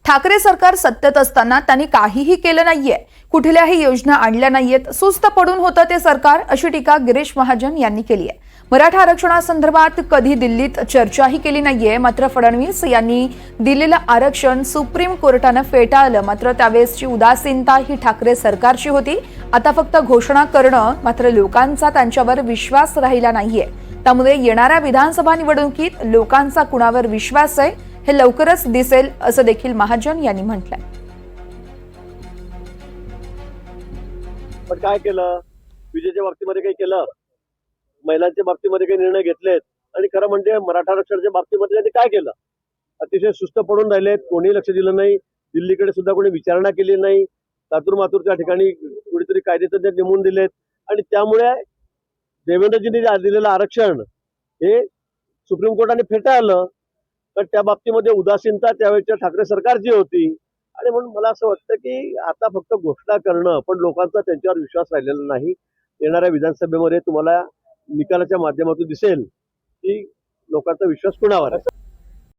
ठाकरे सरकार सत्तेत असताना त्यांनी काहीही केलं नाहीये, कुठल्याही योजना आणल्या नाहीयेत, सुस्त पडून होतं ते सरकार, अशी टीका गिरीश महाजन यांनी केली आहे। मराठा आरक्षणासंदर्भात कधी दिल्लीत चर्चाही केली नाहीये, मात्र फडणवीस यांनी दिलेलं आरक्षण सुप्रीम कोर्टानं फेटाळलं, मात्र त्यावेळेसची उदासीनता ही ठाकरे सरकारची होती। आता फक्त घोषणा करणं, मात्र लोकांचा त्यांच्यावर विश्वास राहिला नाहीये। त्यामुळे येणाऱ्या विधानसभा निवडणुकीत लोकांचा कुणावर विश्वास आहे हे लवकरच दिसेल, असं देखील महाजन यांनी म्हटलंय। पण काय केलं? विजेच्या बाबतीमध्ये काही केलं, महिलांच्या बाबतीमध्ये काही निर्णय घेतलेत, आणि खरं म्हणजे मराठा आरक्षणाच्या बाबतीमध्ये त्यांनी काय केलं? अतिशय सुस्त पडून राहिलेत, कोणी लक्ष दिलं नाही, दिल्लीकडे सुद्धा कोणी विचारणा केली नाही, तातूर मातूर त्या ठिकाणी कुठेतरी कायदेतज्ञ नेमून दिलेत, आणि त्यामुळे देवेंद्रजींनी दिलेलं आरक्षण हे सुप्रीम कोर्टाने फेटाळलं। तर त्या बाबतीमध्ये उदासीनता त्यावेळेच्या ठाकरे सरकारची होती, आणि म्हणून मला असं वाटतं की आता फक्त घोषणा करणं, पण लोकांचा त्यांच्यावर विश्वास राहिलेला नाही। येणाऱ्या विधानसभेमध्ये तुम्हाला निकालाच्या माध्यमातून दिसेल की लोकांचा विश्वास कुणावर आहे।